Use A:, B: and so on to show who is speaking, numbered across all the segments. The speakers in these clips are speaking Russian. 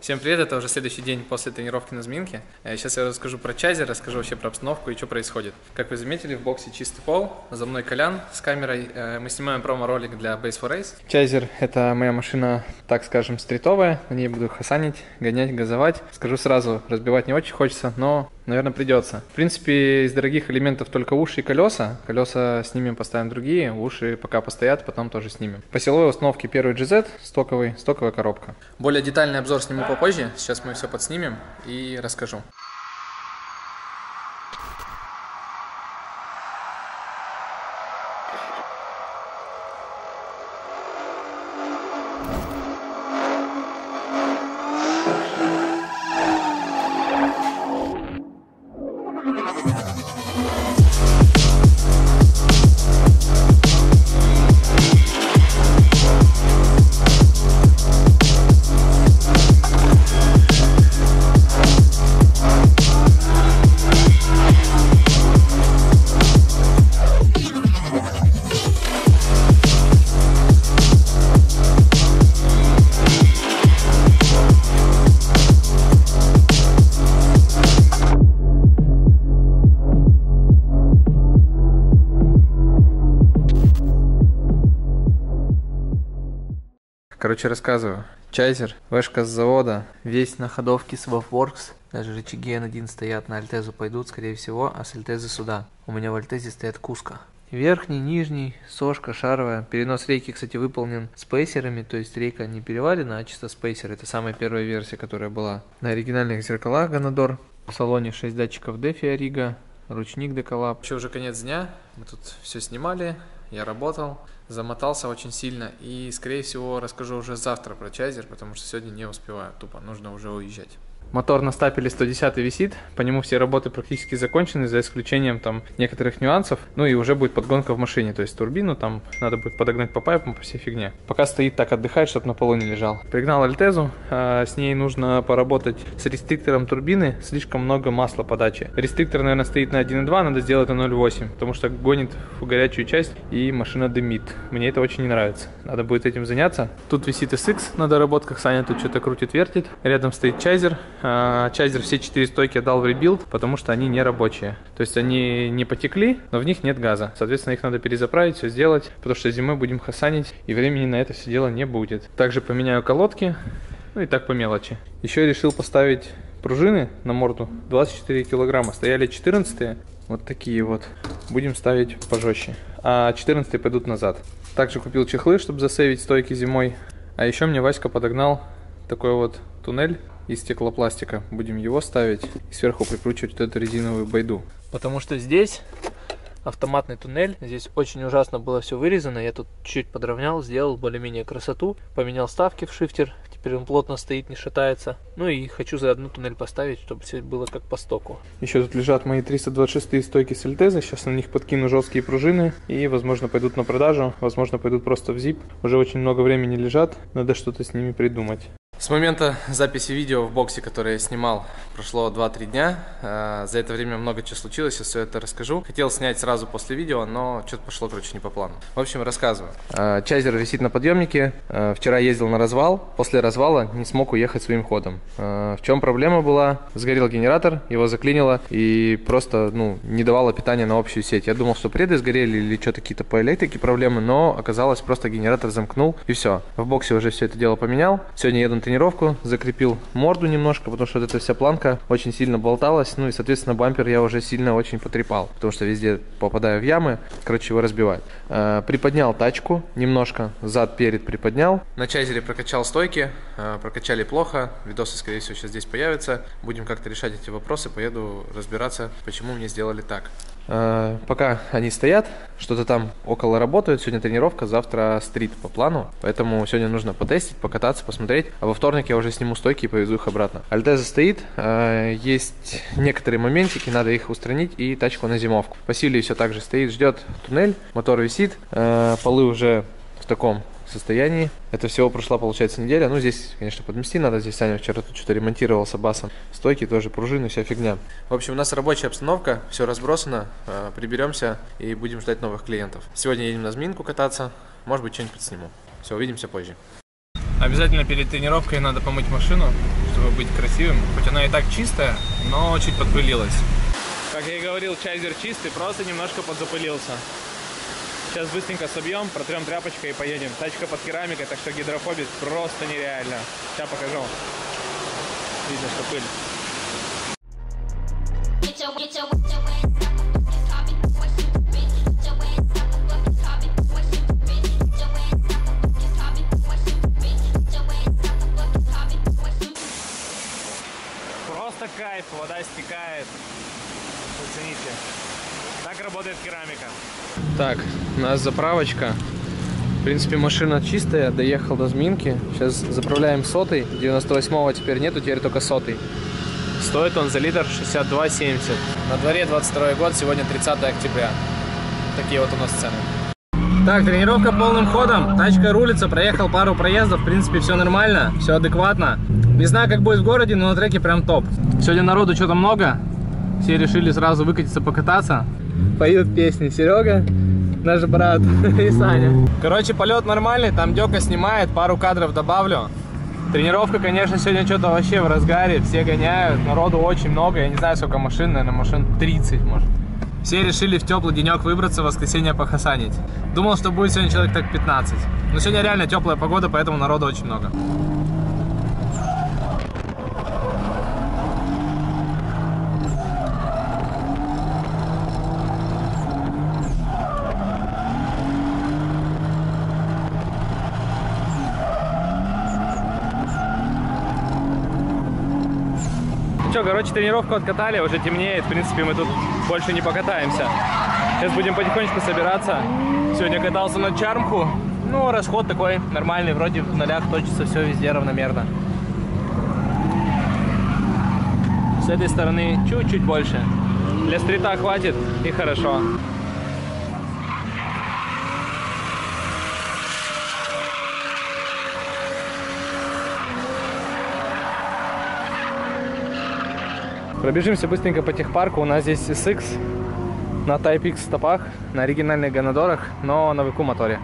A: Всем привет, это уже следующий день после тренировки на Зминке. Сейчас я расскажу про Чайзер, расскажу вообще про обстановку и что происходит. Как вы заметили, в боксе чистый пол, за мной Колян с камерой. Мы снимаем промо-ролик для Base for Race. Чайзер — это моя машина, так скажем, стритовая. На ней буду хасанить, гонять, газовать. Скажу сразу, разбивать не очень хочется, но, наверное, придется. В принципе, из дорогих элементов только уши и колеса. Колеса снимем, поставим другие, уши пока постоят, потом тоже снимем. По силовой установке первый GZ, стоковая коробка. Более детальный обзор сниму попозже, сейчас мы все подснимем и расскажу. Короче, рассказываю. Чайзер, вешка с завода, весь на ходовке с WaveWorks. Даже рычаги N1 стоят, на Альтезу пойдут, скорее всего, а с Альтезы сюда. У меня в Альтезе стоят Куско. Верхний, нижний, сошка, шаровая. Перенос рейки, кстати, выполнен спейсерами, то есть рейка не переварена, а чисто спейсер. Это самая первая версия, которая была. На оригинальных зеркалах Ganador. В салоне 6 датчиков DeFi Ariga, ручник Decalab. Еще уже конец дня, мы тут все снимали, я работал. Замотался очень сильно и, скорее всего, расскажу уже завтра про Чайзер, потому что сегодня не успеваю, тупо нужно уже уезжать. Мотор на стапеле 110 висит, по нему все работы практически закончены, за исключением там некоторых нюансов, ну и уже будет подгонка в машине, то есть турбину там надо будет подогнать по пайпам, по всей фигне. Пока стоит так, отдыхает, чтобы на полу не лежал. Пригнал Альтезу, с ней нужно поработать с рестриктором турбины, слишком много масла подачи. Рестриктор, наверное, стоит на 1.2, надо сделать на 0.8, потому что гонит в горячую часть и машина дымит. Мне это очень не нравится, надо будет этим заняться. Тут висит SX на доработках, Саня тут что-то крутит-вертит, рядом стоит Чайзер. Чайзер все 4 стойки отдал в ребилд, потому что они не рабочие. То есть они не потекли, но в них нет газа. Соответственно, их надо перезаправить, все сделать, потому что зимой будем хасанить, и времени на это все дело не будет. Также поменяю колодки, ну и так по мелочи. Еще я решил поставить пружины на морду 24 килограмма. Стояли 14, вот такие вот. Будем ставить пожестче. А 14 пойдут назад. Также купил чехлы, чтобы засейвить стойки зимой. А еще мне Васька подогнал такой вот туннель из стеклопластика. Будем его ставить и сверху прикручивать вот эту резиновую байду. Потому что здесь автоматный туннель, здесь очень ужасно было все вырезано. Я тут чуть подровнял, сделал более-менее красоту, поменял ставки в шифтер. Теперь он плотно стоит, не шатается. Ну и хочу заодно туннель поставить, чтобы все было как по стоку. Еще тут лежат мои 326 стойки с Альтезы. Сейчас на них подкину жесткие пружины и, возможно, пойдут на продажу. Возможно, пойдут просто в zip. Уже очень много времени лежат. Надо что-то с ними придумать. С момента записи видео в боксе, которое я снимал, прошло 2-3 дня. За это время много чего случилось, я все это расскажу. Хотел снять сразу после видео, но что-то пошло, короче, не по плану. В общем, рассказываю. Чайзер висит на подъемнике. Вчера ездил на развал. После развала не смог уехать своим ходом. В чем проблема была? Сгорел генератор, его заклинило и просто не давало питания на общую сеть. Я думал, что преды сгорели или что-то какие-то по электрике проблемы, но оказалось, просто генератор замкнул и все. В боксе уже все это дело поменял. Сегодня еду на тренировку, закрепил морду немножко, потому что вот эта вся планка очень сильно болталась, ну и, соответственно, бампер я уже сильно очень потрепал, потому что везде попадаю в ямы, короче, его разбивает. Приподнял тачку немножко, зад-перед приподнял. На Чайзере прокачал стойки, прокачали плохо, видосы, скорее всего, сейчас здесь появятся. Будем как-то решать эти вопросы, поеду разбираться, почему мне сделали так. Пока они стоят, что-то там около работают. Сегодня тренировка, завтра стрит по плану. Поэтому сегодня нужно потестить, покататься, посмотреть. А во вторник я уже сниму стойки и повезу их обратно. Альтеза стоит, есть некоторые моментики, надо их устранить и тачку на зимовку. Василий все так же стоит, ждет туннель, мотор висит, полы уже в таком состоянии. Это всего прошла, получается, неделя. Ну, здесь, конечно, подмести надо. Здесь Саня вчера тут что-то ремонтировал с Аббасом. Стойки тоже, пружины, вся фигня. В общем, у нас рабочая обстановка, все разбросано. Приберемся и будем ждать новых клиентов. Сегодня едем на Зминку кататься. Может быть, что-нибудь подсниму. Все, увидимся позже. Обязательно перед тренировкой надо помыть машину, чтобы быть красивым. Хоть она и так чистая, но чуть подпылилась. Как я и говорил, чайзер чистый, просто немножко подзапылился. Сейчас быстренько собьем, протрем тряпочкой и поедем. Тачка под керамикой, так что гидрофобит просто нереально. Сейчас покажу. Видно, что пыль. Просто кайф, вода стекает. Оцените. Так работает керамика. Так, у нас заправочка. В принципе, машина чистая, доехал до Зминки. Сейчас заправляем сотый. 98-го теперь нету, теперь только сотый. Стоит он за литр 62,70. На дворе 22 год, сегодня 30 октября. Такие вот у нас цены. Так, тренировка полным ходом. Тачка рулится, проехал пару проездов. В принципе, все нормально, все адекватно. Не знаю, как будет в городе, но на треке прям топ. Сегодня народу что-то много. Все решили сразу выкатиться, покататься. Поют песни Серега, наш брат и Саня. Короче, полет нормальный, там Дёка снимает, пару кадров добавлю. Тренировка, конечно, сегодня что-то вообще в разгаре, все гоняют, народу очень много, я не знаю, сколько машин, наверное, машин 30, может. Все решили в теплый денек выбраться, в воскресенье похасанить. Думал, что будет сегодня человек так 15. Но сегодня реально теплая погода, поэтому народу очень много. Короче, тренировку откатали, уже темнеет, в принципе, мы тут больше не покатаемся. Сейчас будем потихонечку собираться. Сегодня катался на Чармху, ну, расход такой нормальный, вроде в нолях точится все везде равномерно. С этой стороны чуть-чуть больше. Для стрита хватит и хорошо. Пробежимся быстренько по техпарку. У нас здесь SX на Type X стопах, на оригинальных Ганадорах, но на ВК моторе.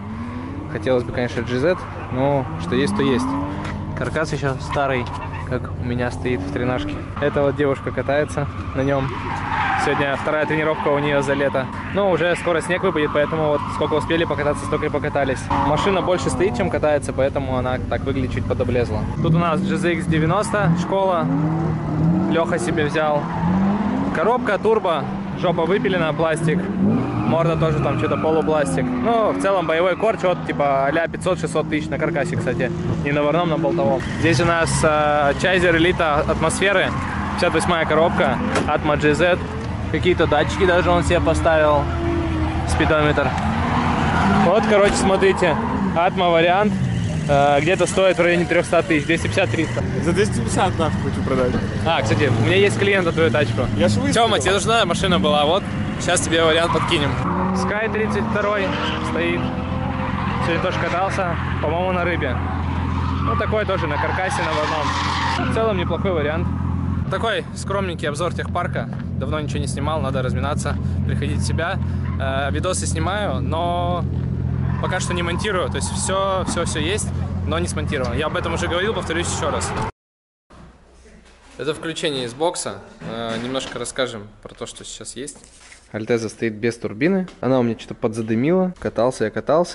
A: Хотелось бы, конечно, GZ, но что есть, то есть. Каркас еще старый, как у меня стоит в тренажке. Эта вот девушка катается на нем. Сегодня вторая тренировка у нее за лето. Но уже скоро снег выпадет, поэтому вот сколько успели покататься, столько и покатались. Машина больше стоит, чем катается, поэтому она так выглядит чуть подоблезла. Тут у нас GZX90 школа. Леха себе взял. Коробка, турбо, жопа выпилена, пластик. Морда тоже там что-то полупластик. Ну, в целом боевой кор, что-то типа а-ля 500-600 тысяч на каркасе, кстати. Не на варном, на болтовом. Здесь у нас Чайзер Элита атмосферы. 58-я коробка, Atma GZ. Какие-то датчики даже он себе поставил. Спидометр. Вот, короче, смотрите. Atma вариант. Где-то стоит в районе 300 тысяч, 250-300.
B: За 250 нахуй хочу продать.
A: А, кстати, у меня есть клиент на твою тачку.
B: Я ж выставил.
A: Тёма, тебе нужна машина была, вот. Сейчас тебе вариант подкинем. Sky 32 стоит. Сегодня тоже катался, по-моему, на рыбе. Ну, такой тоже на каркасе, на водном. В целом неплохой вариант. Такой скромненький обзор техпарка. Давно ничего не снимал, надо разминаться, приходить в себя. Видосы снимаю, но пока что не монтирую. То есть все есть, но не смонтировано. Я об этом уже говорил, повторюсь еще раз. Это включение из бокса. Немножко расскажем про то, что сейчас есть. Альтеза стоит без турбины. Она у меня что-то подзадымила. Катался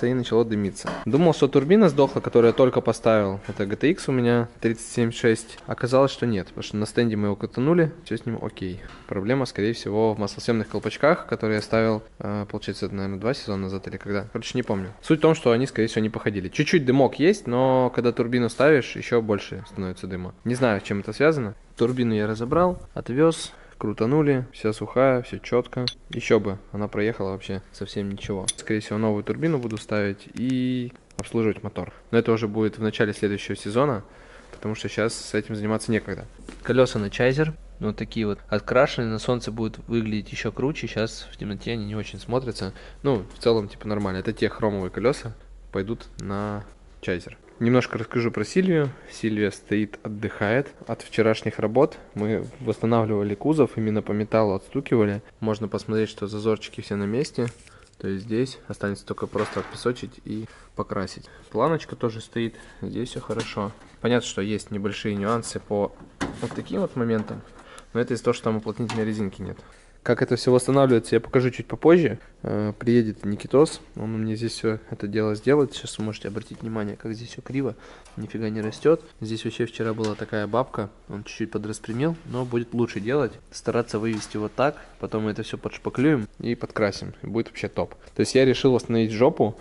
A: и начало дымиться. Думал, что турбина сдохла, которую я только поставил. Это GTX у меня 37.6. Оказалось, что нет, потому что на стенде мы его катанули. Все с ним окей. Проблема, скорее всего, в маслосъемных колпачках, которые я ставил, получается, это, наверное, 2 сезона назад или когда. Короче, не помню. Суть в том, что они, скорее всего, не походили. Чуть-чуть дымок есть, но когда турбину ставишь, еще больше становится дыма. Не знаю, с чем это связано. Турбину я разобрал, отвез. Крутанули, вся сухая, все четко. Еще бы, она проехала вообще совсем ничего. Скорее всего, новую турбину буду ставить и обслуживать мотор. Но это уже будет в начале следующего сезона, потому что сейчас с этим заниматься некогда. Колеса на Чайзер, вот такие вот открашенные, на солнце будут выглядеть еще круче. Сейчас в темноте они не очень смотрятся. Ну, в целом, типа, нормально. Это те хромовые колеса, пойдут на Чайзер. Немножко расскажу про Сильвию. Сильвия стоит, отдыхает от вчерашних работ. Мы восстанавливали кузов, именно по металлу отстукивали. Можно посмотреть, что зазорчики все на месте. То есть здесь останется только просто отпесочить и покрасить. Планочка тоже стоит, здесь все хорошо. Понятно, что есть небольшие нюансы по вот таким вот моментам, но это из-за того, что там уплотнительной резинки нет. Как это все восстанавливается, я покажу чуть попозже. Приедет Никитос, он мне здесь все это дело сделает. Сейчас вы можете обратить внимание, как здесь все криво, нифига не растет. Здесь вообще вчера была такая бабка, он чуть-чуть подраспрямил, но будет лучше делать. Стараться вывести вот так, потом мы это все подшпаклюем и подкрасим, и будет вообще топ. То есть я решил восстановить жопу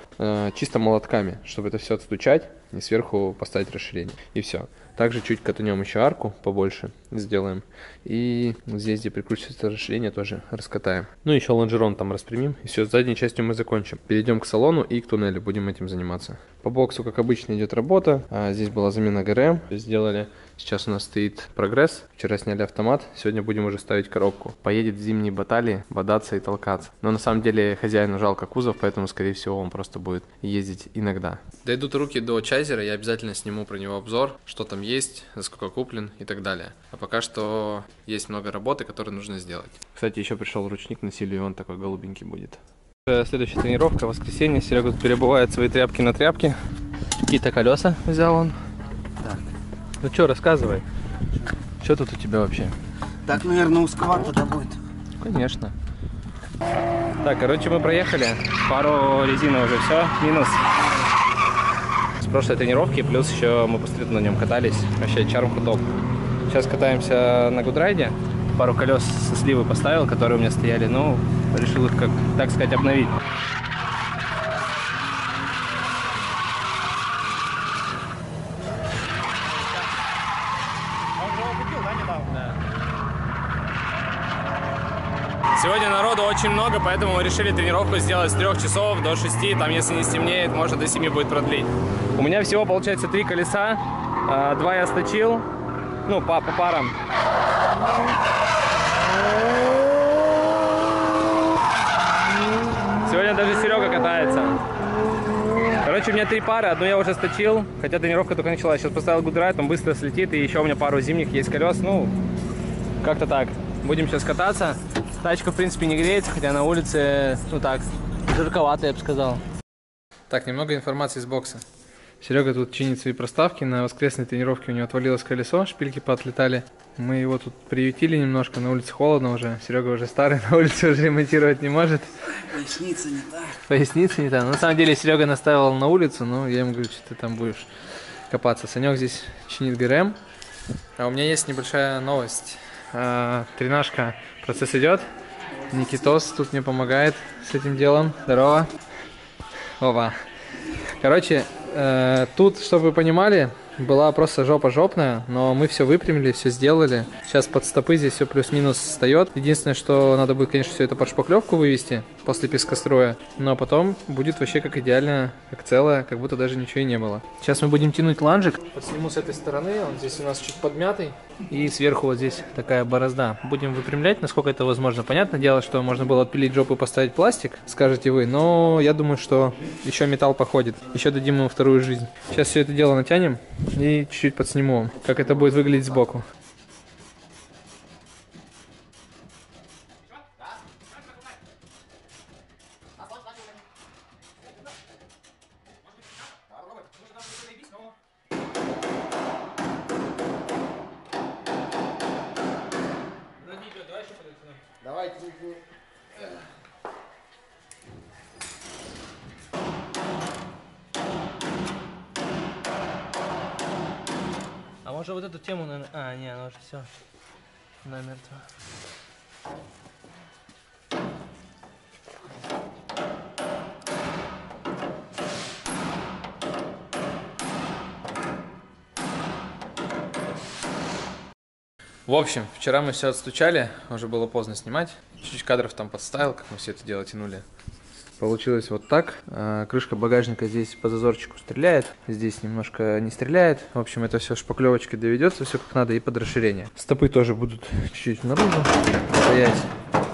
A: чисто молотками, чтобы это все отстучать и сверху поставить расширение, и все. Также чуть катанем еще арку побольше сделаем. И здесь, где прикручивается расширение, тоже раскатаем. Ну, еще лонжерон там распрямим. И все, с задней частью мы закончим. Перейдем к салону и к туннелю. Будем этим заниматься. По боксу, как обычно, идет работа. Здесь была замена ГРМ. Сделали. Сейчас у нас стоит прогресс. Вчера сняли автомат. Сегодня будем уже ставить коробку. Поедет в зимние баталии бодаться и толкаться. Но на самом деле хозяину жалко кузов, поэтому, скорее всего, он просто будет ездить иногда. Дойдут руки до Чайзера, я обязательно сниму про него обзор, что там есть, за сколько куплен и так далее. А пока что есть много работы, которые нужно сделать. Кстати, еще пришел ручник на Силию, он такой голубенький будет. Следующая тренировка, воскресенье. Серега тут перебывает свои тряпки на тряпки. Какие-то колеса взял он. Так. Ну что, рассказывай. Что тут у тебя вообще?
C: Так, наверное, узковато да будет.
A: Конечно. Так, короче, мы проехали. Пару резины уже все. Минус. С прошлой тренировки, плюс еще мы по стриту на нем катались. Вообще чармку топ. Сейчас катаемся на гудрайде. Пару колес со сливы поставил, которые у меня стояли. Ну, решил их, как, так сказать, обновить. Сегодня народу очень много, поэтому мы решили тренировку сделать с 3 часов до 6. Там, если не стемнеет, можно до 7 будет продлить. У меня всего получается 3 колеса. 2 я сточил. Ну, по парам. Сегодня даже Серега катается. Короче, у меня 3 пары. Одну я уже сточил. Хотя тренировка только началась. Сейчас поставил гудрайд, он быстро слетит. И еще у меня пару зимних есть колес. Ну, как-то так. Будем сейчас кататься. Тачка, в принципе, не греется, хотя на улице, ну так, жарковато, я бы сказал. Так, немного информации из бокса. Серега тут чинит свои проставки. На воскресной тренировке у него отвалилось колесо, шпильки поотлетали. Мы его тут приютили немножко, на улице холодно уже. Серега уже старый, на улице уже ремонтировать не может.
C: Поясница не так.
A: Поясница не так. На самом деле Серега наставил на улицу, но я ему говорю, что ты там будешь копаться. Санек здесь чинит ГРМ. А у меня есть небольшая новость. Тренажка, процесс идет. Никитос тут мне помогает с этим делом. Здорово. Опа. Короче, тут, чтобы вы понимали, была просто жопа жопная, но мы все выпрямили, все сделали. Сейчас под стопы здесь все плюс-минус встает. Единственное, что надо будет, конечно, все это под шпаклевку вывести после пескостроя, но потом будет вообще как идеально, как целое, как будто даже ничего и не было. Сейчас мы будем тянуть ланжик. Подсниму с этой стороны, он здесь у нас чуть подмятый. И сверху вот здесь такая борозда. Будем выпрямлять, насколько это возможно. Понятное дело, что можно было отпилить жопу и поставить пластик, скажете вы, но я думаю, что еще металл походит. Еще дадим ему вторую жизнь. Сейчас все это дело натянем и чуть-чуть подсниму, как это будет выглядеть сбоку.
C: Давай,
A: А может вот эту тему, наверное... А, не, она уже все намертво. В общем, вчера мы все отстучали, уже было поздно снимать. Чуть-чуть кадров там подставил, как мы все это дело тянули. Получилось вот так. Крышка багажника здесь по зазорчику стреляет, здесь немножко не стреляет. В общем, это все шпаклевочкой доведется, все как надо, и под расширение. Стопы тоже будут чуть-чуть наружу стоять.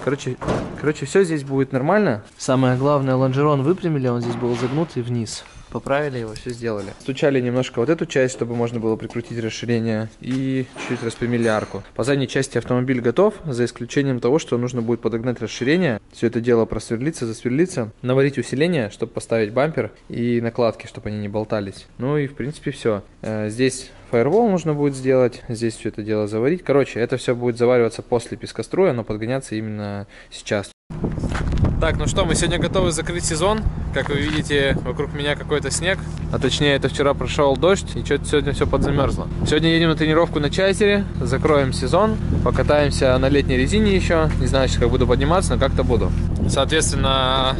A: Короче, все здесь будет нормально. Самое главное, лонжерон выпрямили, он здесь был загнут и вниз. Поправили его, все сделали. Стучали немножко вот эту часть, чтобы можно было прикрутить расширение. И чуть распрямили арку. По задней части автомобиль готов, за исключением того, что нужно будет подогнать расширение. Все это дело просверлиться, засверлиться. Наварить усиление, чтобы поставить бампер. И накладки, чтобы они не болтались. Ну и в принципе все. Здесь фаервол нужно будет сделать. Здесь все это дело заварить. Короче, это все будет завариваться после пескоструя, но подгоняться именно сейчас. Так, ну что, мы сегодня готовы закрыть сезон. Как вы видите, вокруг меня какой-то снег. А точнее, это вчера прошел дождь, и что-то сегодня все подзамерзло. Сегодня едем на тренировку на Чайзере, закроем сезон, покатаемся на летней резине еще. Не знаю, как буду подниматься, но как-то буду. Соответственно,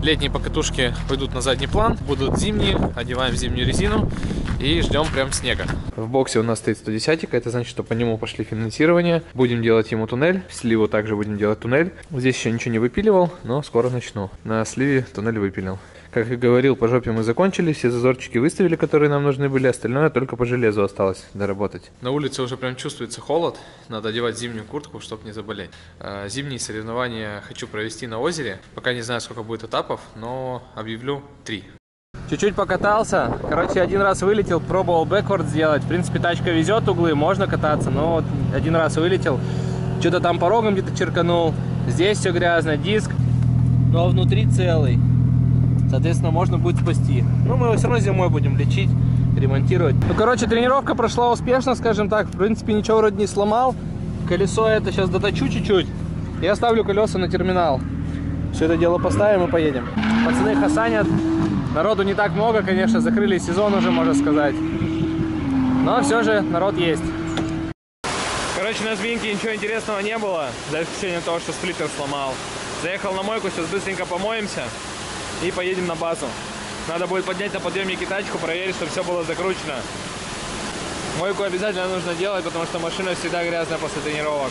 A: летние покатушки пойдут на задний план, будут зимние, одеваем зимнюю резину и ждем прям снега. В боксе у нас стоит 110, это значит, что по нему пошли финансирование. Будем делать ему туннель, сливу также будем делать туннель. Здесь еще ничего не выпиливал, но скоро начну. На сливе туннель выпилил. Как и говорил, по жопе мы закончили, все зазорчики выставили, которые нам нужны были, остальное только по железу осталось доработать. На улице уже прям чувствуется холод, надо одевать зимнюю куртку, чтобы не заболеть. Зимние соревнования хочу провести на озере, пока не знаю, сколько будет этапов, но объявлю 3. Чуть-чуть покатался, короче, один раз вылетел, пробовал бэкворд сделать, в принципе тачка везет углы, можно кататься, но вот один раз вылетел, что-то там порогом где-то черканул, здесь все грязно, диск, но внутри целый. Соответственно, можно будет спасти. Но мы его все равно зимой будем лечить, ремонтировать. Ну, короче, тренировка прошла успешно, скажем так. В принципе, ничего вроде не сломал. Колесо это сейчас доточу чуть-чуть. И оставлю колеса на терминал. Все это дело поставим и поедем. Пацаны хасанят. Народу не так много, конечно. Закрыли сезон уже, можно сказать. Но все же народ есть. Короче, на Звинке ничего интересного не было. За исключением того, что сплиттер сломал. Заехал на мойку, сейчас быстренько помоемся. И поедем на базу. Надо будет поднять на подъемнике тачку, проверить, чтобы все было закручено. Мойку обязательно нужно делать, потому что машина всегда грязная после тренировок.